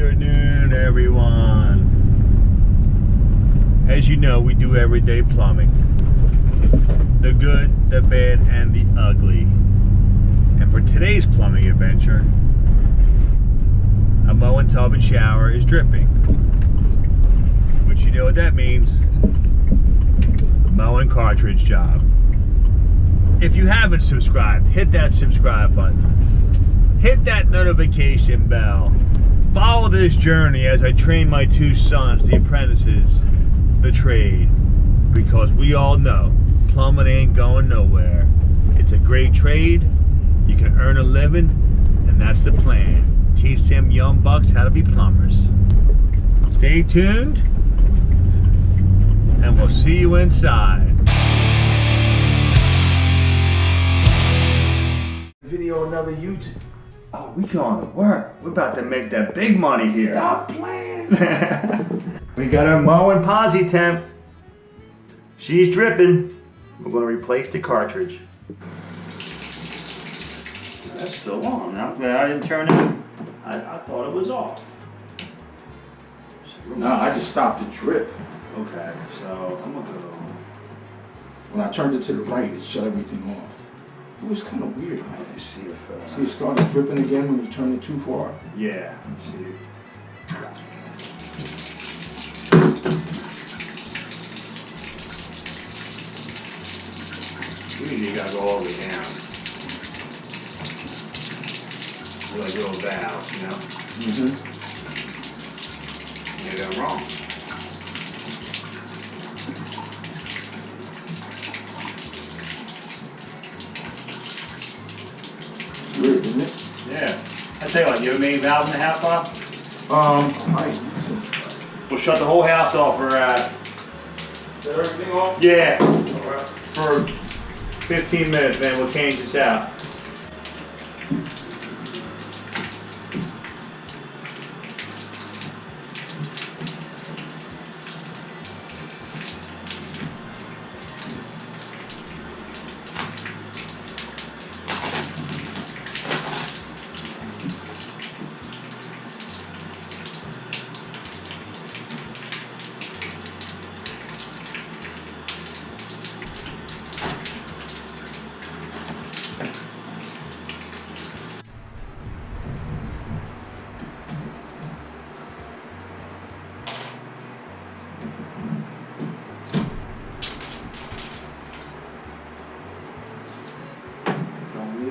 afternoon, everyone. As you know, we do everyday plumbing. The good, the bad, and the ugly. And for today's plumbing adventure, a Moen tub and shower is dripping. Which you know what that means. Moen cartridge job. If you haven't subscribed, hit that subscribe button. Hit that notification bell. Follow this journey as I train my two sons, the apprentices, the trade. Because we all know, plumbing ain't going nowhere. It's a great trade, you can earn a living, and that's the plan. Teach them young bucks how to be plumbers. Stay tuned, and we'll see you inside. Video another YouTube. Oh, we going to work. We're about to make that big money here. Stop playing. We got our Moen Posi temp. She's dripping. We're going to replace the cartridge. That's still on. Now I didn't turn it. I thought it was off. No, I just stopped the drip. Okay, so I'm going to go. When I turned it to the right, it shut everything off. It was kind of weird, man. Let me see if... See, it started dripping again when you turned it too far. Yeah, let's see. Usually you gotta go all the way down. Like little valves, you know? You got wrong. Weird, isn't it? Yeah. I tell you what, you ever made valves in the house, Bob? Right. We'll shut the whole house off for, Shut everything off? yeah, Alright. for 15 minutes, man. We'll change this out.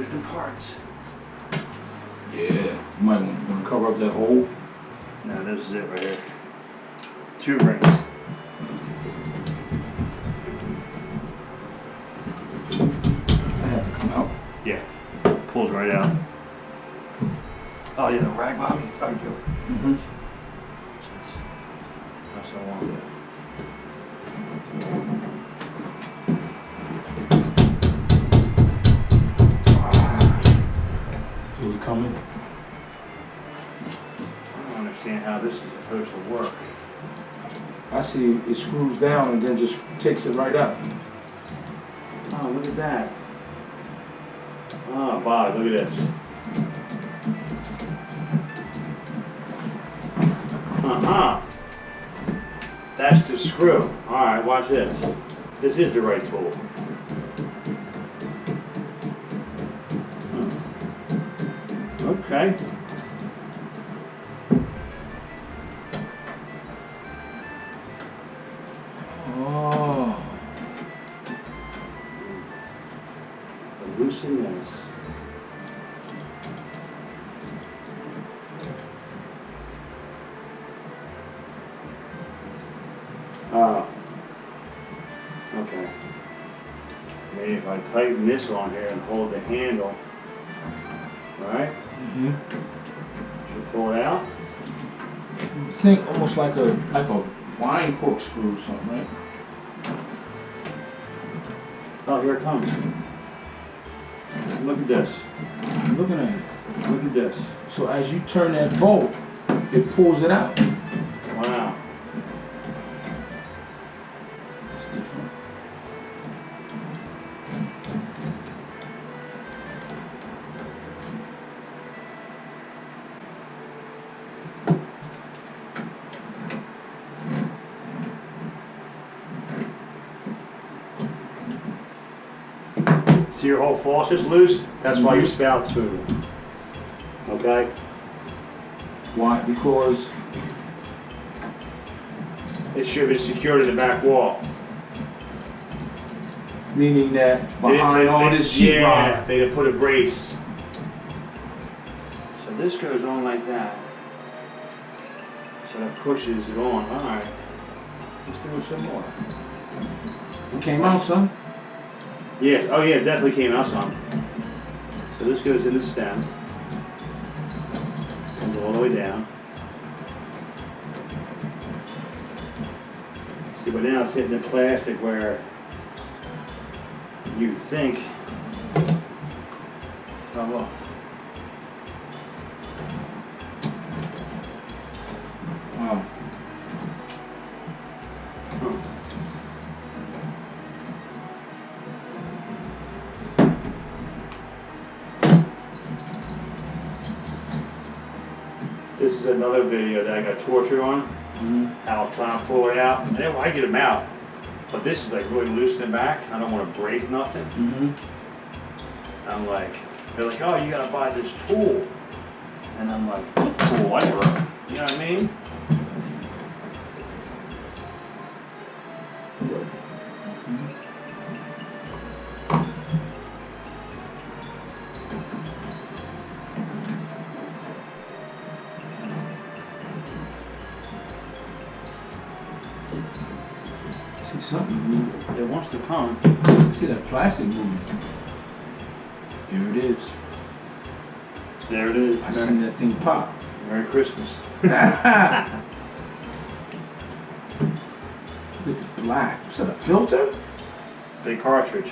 The parts. Yeah. You might want to cover up that hole. No, this is it right here. 2 rings. That has to come out. Yeah. Pulls right out. Oh, yeah, the rag bobby. Oh, you do it. That's what I wanted. Feel it coming. I don't understand how this is supposed to work. I see it screws down and then just takes it right up. Oh, look at that. Oh, Bob, look at this. Uh-huh. That's the screw. All right, watch this. This is the right tool. Okay. Oh. Loosen this. Oh. Okay. Maybe if I tighten this on here and hold the handle. Alright? Should pull it out? Think almost like a wine corkscrew or something, right? Oh, here it comes. Look at this. I'm looking at it. Look at this. So as you turn that bolt, it pulls it out. Wow. It's different. See your whole faucet's loose? That's why your spout's moving. Okay? Why? Because It should have been secured to the back wall. meaning that behind all this sheetrock. Yeah, they'd have put a brace. So this goes on like that. So that pushes it on. Alright. Let's do it some more. It came out some. Yeah, oh yeah, it definitely came out some. So this goes in the stem. Comes all the way down. See, but now it's hitting the plastic where you think, oh well. Wow. This is another video that I got tortured on. I was trying to pull it out. And then I get them out. But this is like really loosening back. I don't want to break nothing. I'm like, they're like, oh, you gotta buy this tool. And I'm like, what tool? I never, you know what I mean? See something moving. It wants to come. See that plastic moving. Here it is. There it is. I seen that thing pop. Merry Christmas. Look at the black. Was that a filter? Big cartridge.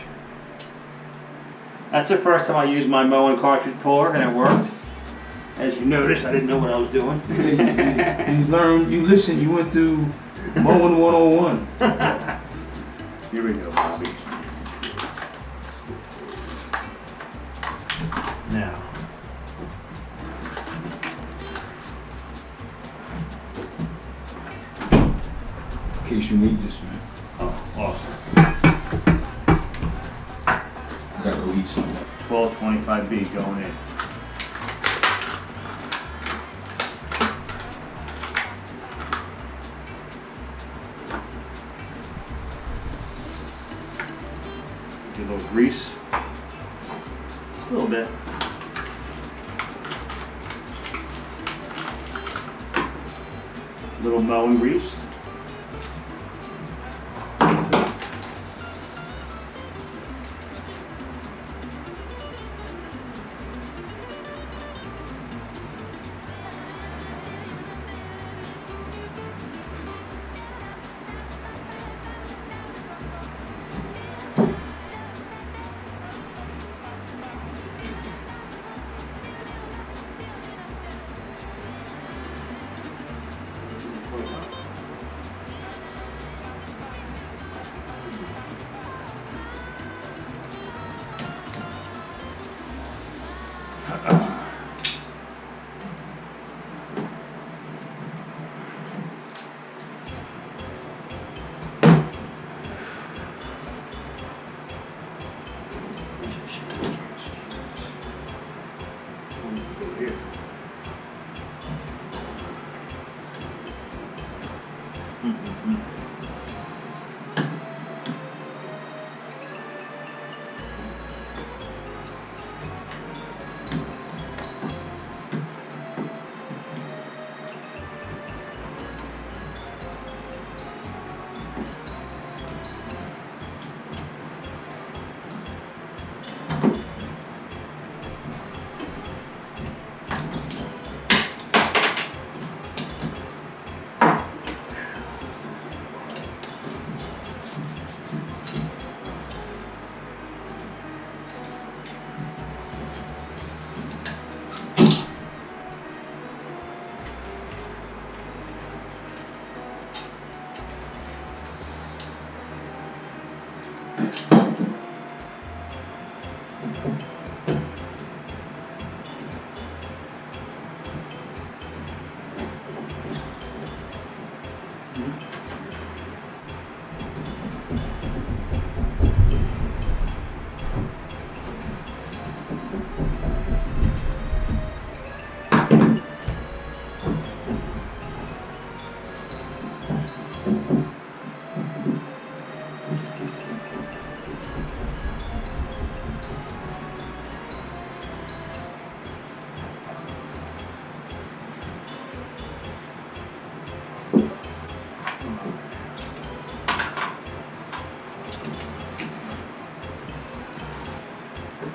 That's the first time I used my Moen cartridge puller and it worked. As you noticed, I didn't know what I was doing. You learned, you listened, you went through Moen 101. Here we go, Bobby. Now. In case you need this, man. Oh, awesome. I gotta go eat something. 1225B going in. Get a little grease. Just a little bit. Little Moen grease.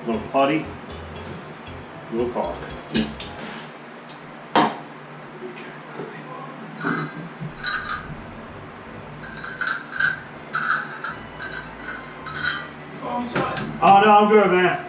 Little putty, little caulk. Oh no, I'm good, man.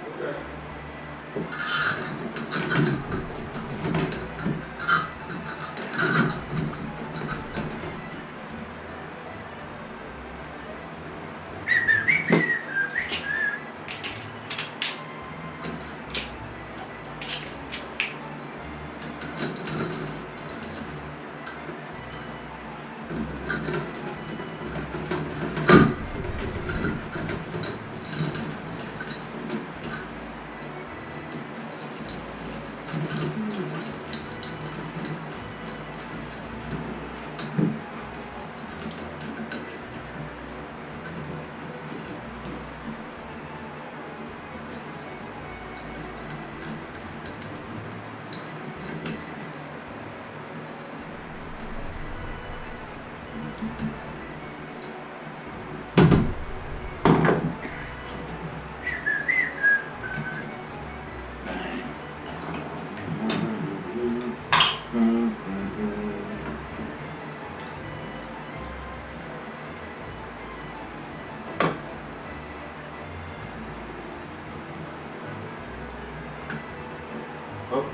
Oh,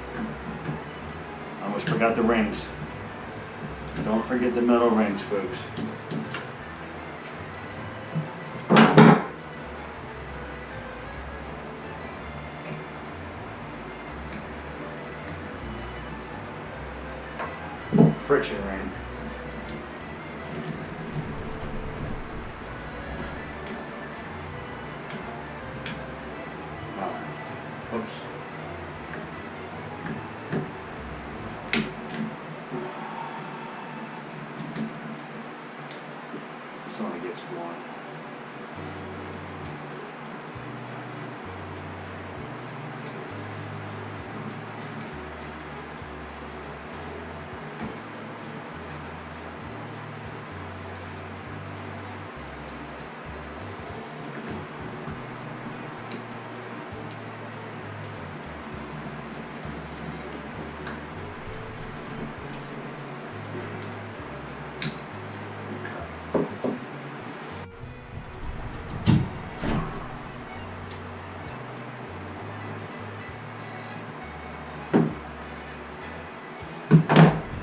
I almost forgot the rings. Don't forget the metal rings, folks. Friction ring. Oops. This only gets one.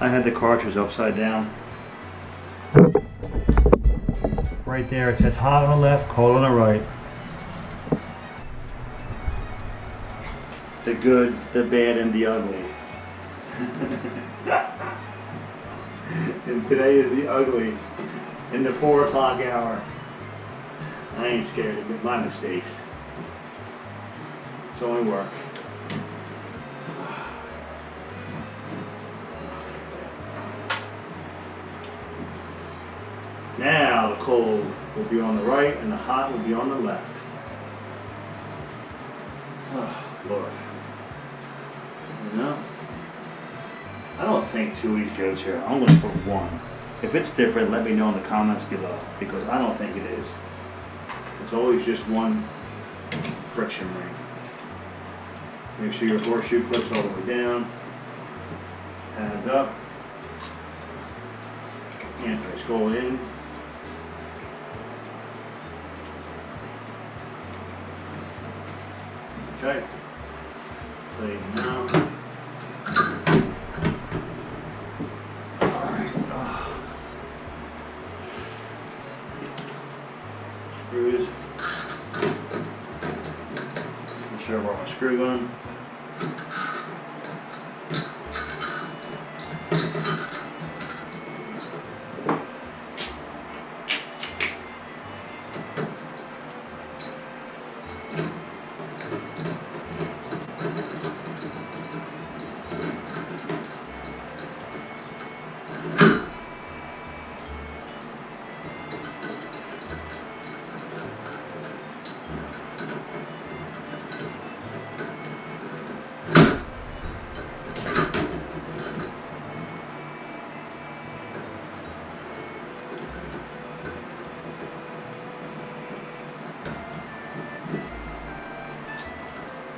I had the cartridge upside down. Right there, it says hot on the left, cold on the right. The good, the bad, and the ugly. And today is the ugly, in the 4 o'clock hour. I ain't scared to make my mistakes. It's only work. Now the cold will be on the right and the hot will be on the left. Oh, Lord. You know? I don't think 2 of these jokes here. I'm going to put 1. If it's different, let me know in the comments below, because I don't think it is. It's always just 1 friction ring. Make sure your horseshoe clips all the way down. Hands up. Anti-scroll in. Okay. Play now. Alright. Screws. Make sure where my screw gun.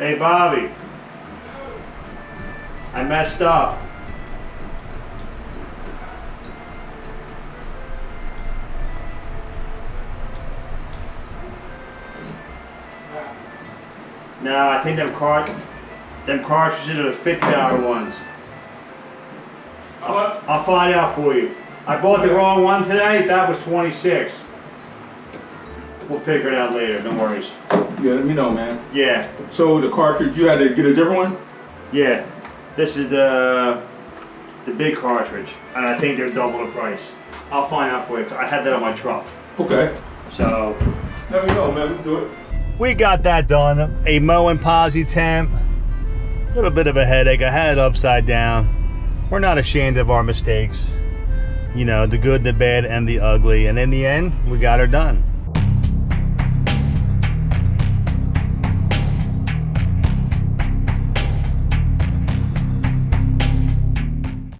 Hey, Bobby. I messed up. No, I think them cartridges are the $50 ones. I'll find out for you. I bought the wrong one today. That was 26. We'll figure it out later. No worries. Yeah, let me know, man. Yeah. So the cartridge, you had to get a different one? Yeah. This is the big cartridge, and I think they're double the price. I'll find out for you. I had that on my truck. Okay. So Let me know, man. We can do it. we got that done. A Moen Posi temp. A little bit of a headache. I had it upside down. We're not ashamed of our mistakes. You know, the good, the bad, and the ugly. And in the end, we got her done.